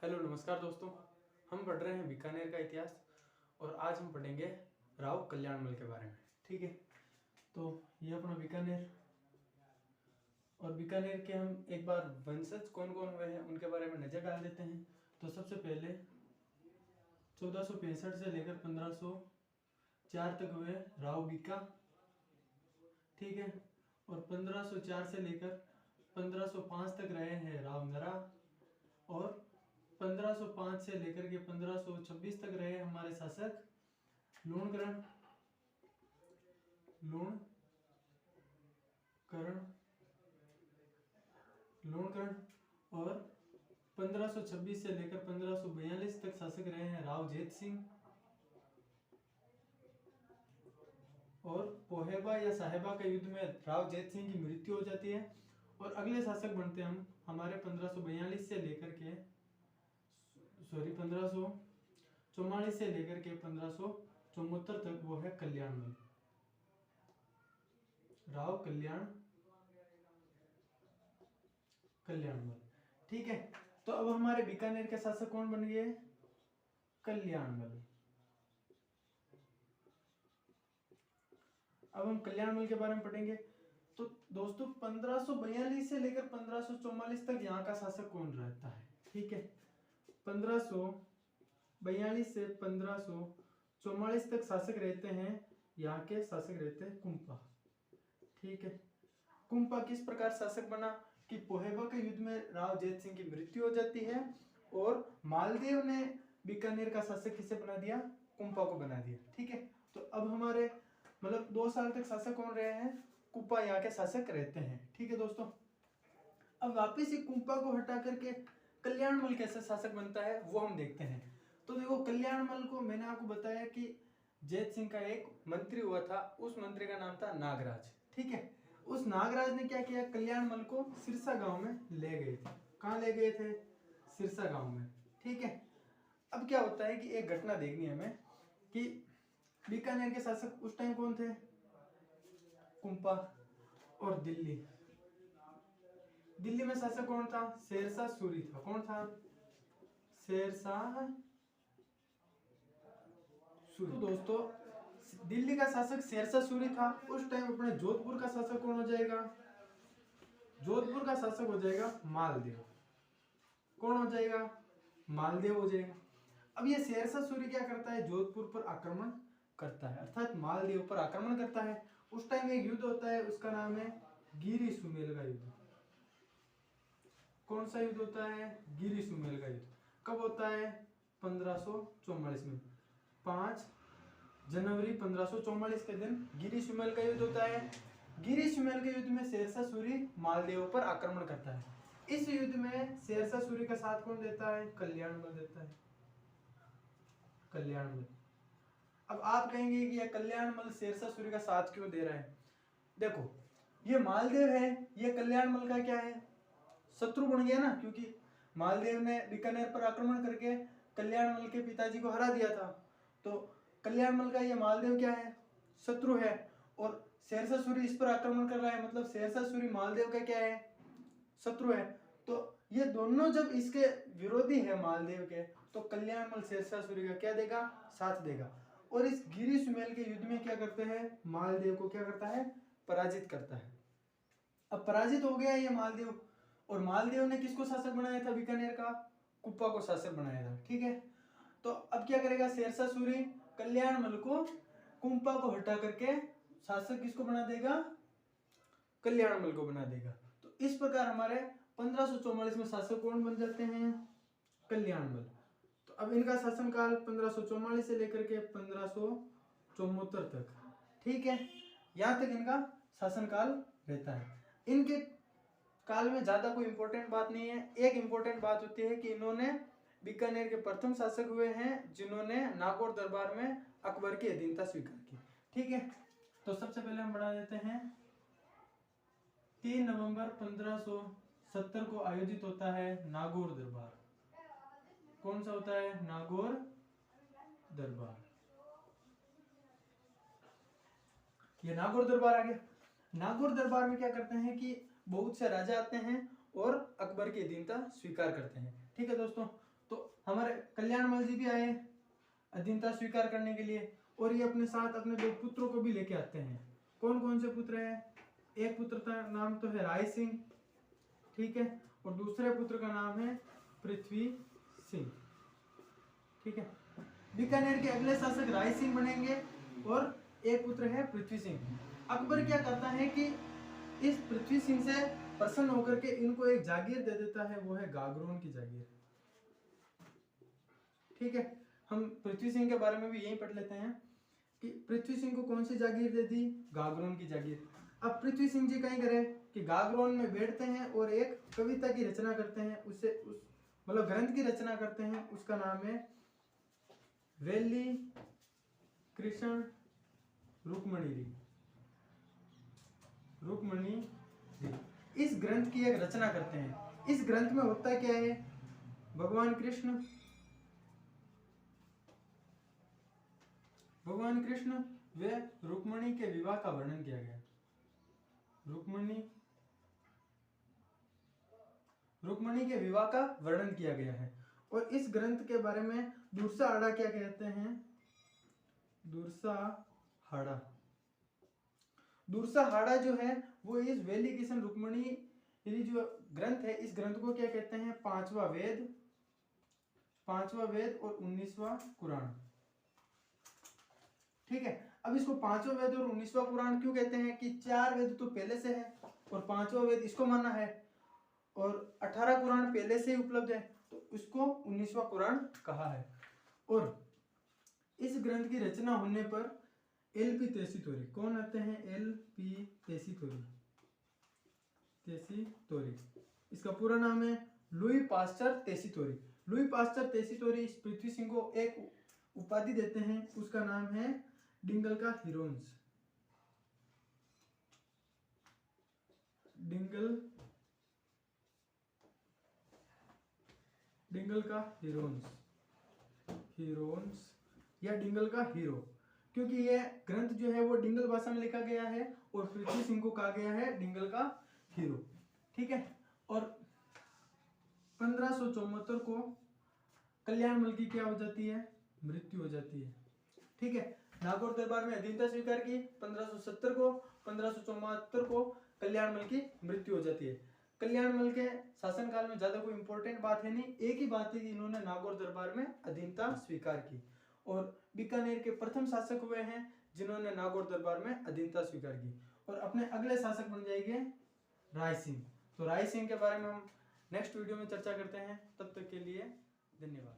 Hello नमस्कार दोस्तों। हम पढ़ रहे हैं बीकानेर का इतिहास और आज हम पढ़ेंगे राव कल्याणमल के बारे में। ठीक है, तो ये अपना बीकानेर और बीकानेर के हम एक बार वंशज कौन कौन हुए हैं उनके बारे में नजर डाल देते हैं। तो सबसे पहले 1465 से लेकर 1504 तक हुए राव बीका। ठीक है, और 1504 से लेकर 1505 तक रहे हैं राव नरा और 1505 से लेकर के 1526 तक रहे हमारे शासक लूणकरण और 1526 से लेकर 1542 तक शासक रहे हैं राव जेत सिंह। और पोहेबा या साहेबा के युद्ध में राव जेत सिंह की मृत्यु हो जाती है और अगले शासक बनते हैं हम हमारे 1542 से लेकर के 1544 से लेकर के 1574 तक, वो है कल्याणमल, राव कल्याणमल। ठीक है, तो अब हमारे बीकानेर के शासक कौन बन गए? कल्याणमल। अब हम कल्याणमल के बारे में पढ़ेंगे। तो दोस्तों 1542 से लेकर 1544 तक यहाँ का शासक कौन रहता है? ठीक है, 1542 से 1544 तक शासक रहते हैं, यहाँ के शासक रहते हैं कुंपा। ठीक है, कुंपा किस प्रकार शासक बना कि पोहेबा के युद्ध में राव जेत सिंह की मृत्यु हो जाती है और मालदेव ने बीकानेर का शासक किसे बना दिया? कुंपा को बना दिया। ठीक है, तो अब हमारे 2 साल तक शासक कौन रहे हैं? कुंपा यहाँ के शासक रहते हैं। ठीक है दोस्तों, अब वापिस ही कुंपा को हटा करके कल्याणमल कैसे शासक बनता है वो हम देखते हैं। तो देखो, कल्याणमल को मैंने आपको बताया कि जेत सिंह का एक मंत्री हुआ था, उस मंत्री का नाम था नागराज। ठीक है, उस नागराज ने क्या किया? कल्याणमल को सिरसा गांव में ले गए थे। कहाँ ले गए थे? सिरसा गांव में। ठीक है, अब क्या होता है कि एक घटना देखनी है हमें कि बीकानेर के शासक उस टाइम कौन थे? कुंपा। और दिल्ली में शासक कौन था? शेरशाह सूरी था। कौन था? शेरशाह सूरी। तो दोस्तों दिल्ली का शासक शेरशाह सूरी था। उस टाइम अपने जोधपुर का शासक कौन हो जाएगा? जोधपुर का शासक हो जाएगा मालदेव। कौन हो जाएगा? मालदेव हो जाएगा। अब ये शेरशाह सूरी क्या करता है? जोधपुर पर आक्रमण करता है, अर्थात मालदेव पर आक्रमण करता है। उस टाइम एक युद्ध होता है, उसका नाम है गिरी सुमेल का युद्ध। कौन सा युद्ध होता है? गिरी सुमेल का युद्ध। कब होता है? 1544 में। 5 जनवरी 1544 के दिन गिरी सुमेल का युद्ध होता है। गिरी सुमेल के युद्ध में शेरशाह सूरी मालदेव पर आक्रमण करता है। इस युद्ध में शेरशाह सूरी का साथ कौन देता है? कल्याणमल देता है। कल्याणमल। अब आप कहेंगे कि यह कल्याणमल शेरशाह सूरी का साथ क्यों दे रहा है? देखो, ये मालदेव है, ये कल्याणमल का क्या है? शत्रु बन गया ना, क्योंकि मालदेव ने बीकानेर पर आक्रमण करके कल्याणमल के पिताजी को हरा दिया था। तो कल्याणमल का ये मालदेव क्या है? शत्रु है। और शेरशाह सूरी इस पर आक्रमण कर रहा है, मतलब शेरशाह सूरी मालदेव का क्या है? शत्रु है। तो ये दोनों जब इसके विरोधी है मालदेव के, तो कल्याणमल शेरशाह सूरी का क्या देगा? साथ देगा। और इस गिरी सुमेल के युद्ध में क्या करते हैं? मालदेव को क्या करता है? पराजित करता है। अब पराजित हो गया ये मालदेव, और मालदेव ने किसको शासक बनाया था बीकानेर का? कुप्पा को शासक बनाया था। ठीक है, तो अब क्या करेगा शेरशाह सूरी? कल्याणमल को, कुंपा को हटा करके शासक किसको बना देगा? कल्याणमल को बना देगा। तो इस प्रकार हमारे 1544 में शासक कौन बन जाते हैं? कल्याणमल। तो अब इनका शासनकाल 1544 से लेकर के 1574 तक। ठीक है, यहां तक इनका शासनकाल रहता है। इनके काल में ज्यादा कोई इंपॉर्टेंट बात नहीं है। एक इंपॉर्टेंट बात होती है कि इन्होंने बीकानेर के प्रथम शासक हुए हैं जिन्होंने नागौर दरबार में अकबर की अधीनता स्वीकार की। ठीक है, तो सबसे पहले हम बढ़ा देते हैं 3 नवंबर 1570 को आयोजित होता है नागौर दरबार। कौन सा होता है? नागौर दरबार। ये नागौर दरबार आ गया। नागौर दरबार में क्या करते हैं कि बहुत से राजा आते हैं और अकबर की अधीनता स्वीकार करते हैं। ठीक है दोस्तों, तो हमारे कल्याणमल जी भी आए अधीनता स्वीकार करने के लिए, और ये अपने साथ अपने 2 पुत्रों को भी लेके आते हैं। कौन कौन से पुत्र हैं? एक पुत्र का नाम तो है राय सिंह, ठीक है, और दूसरे पुत्र का नाम है पृथ्वी सिंह, ठीक है। बीकानेर के अगले शासक राय सिंह बनेंगे और एक पुत्र है पृथ्वी सिंह। अकबर क्या करता है कि इस पृथ्वी सिंह से प्रसन्न होकर के इनको एक जागीर दे देता है, वो है गागरोन की जागीर, ठीक है। हम पृथ्वी सिंह के बारे में भी यही पढ़ लेते हैं कि पृथ्वी सिंह को कौन सी जागीर दे दी? गागरोन की जागीर। अब पृथ्वी सिंह जी कहीं करे कि गागरोन में बैठते हैं और एक कविता की रचना करते हैं, उससे उस मतलब ग्रंथ की रचना करते हैं, उसका नाम है वेली कृष्ण रुक्मणी। इस ग्रंथ की एक रचना करते हैं। इस ग्रंथ में होता क्या है? भगवान कृष्ण व रुक्मणी के विवाह का वर्णन किया गया। रुक्मणी के विवाह का वर्णन किया गया है। और इस ग्रंथ के बारे में दुर्सा हाड़ा क्या कहते हैं? दुर्सा हाड़ा जो है वो इस वेली किशन रुक्मणी ये जो ग्रंथ है, इस ग्रंथ को क्या कहते हैं? पांचवा वेद और 19वां कुरान, ठीक है। अब इसको पांचवा वेद और 19वां कुरान क्यों कहते हैं? कि 4 वेद तो पहले से है और पांचवा वेद इसको माना है, और 18 कुरान पहले से ही उपलब्ध है, तो इसको 19वां कुरान कहा है। और इस ग्रंथ की रचना होने पर एल.पी. तेसीतोरी, कौन आते हैं? एल.पी. तेसीतोरी, इसका पूरा नाम है लुई पास्चर तेसीतोरी। लुई पास्चर तेसीतोरी इस पृथ्वी सिंह को एक उपाधि देते हैं, उसका नाम है डिंगल का हीरोन्स। डिंगल का हीरोन्स या डिंगल का हीरो, क्योंकि ये ग्रंथ जो है वो डिंगल भाषा में लिखा गया है और पृथ्वी सिंह को कहा गया है डिंगल का हीरो, ठीक है। और 1574 को कल्याणमल की क्या हो जाती है? मृत्यु हो जाती है, ठीक है। नागौर दरबार में अधीनता स्वीकार की 1570 को, 1574 को कल्याणमल की मृत्यु हो जाती है। कल्याणमल के शासनकाल में ज्यादा कोई इंपॉर्टेंट बात है नहीं, एक ही बात है कि इन्होंने नागौर दरबार में अधीनता स्वीकार की, और बीकानेर के प्रथम शासक हुए हैं जिन्होंने नागौर दरबार में अधीनता स्वीकार की। और अपने अगले शासक बन जाएंगे राय सिंह। तो राय सिंह के बारे में हम नेक्स्ट वीडियो में चर्चा करते हैं। तब तक के लिए धन्यवाद।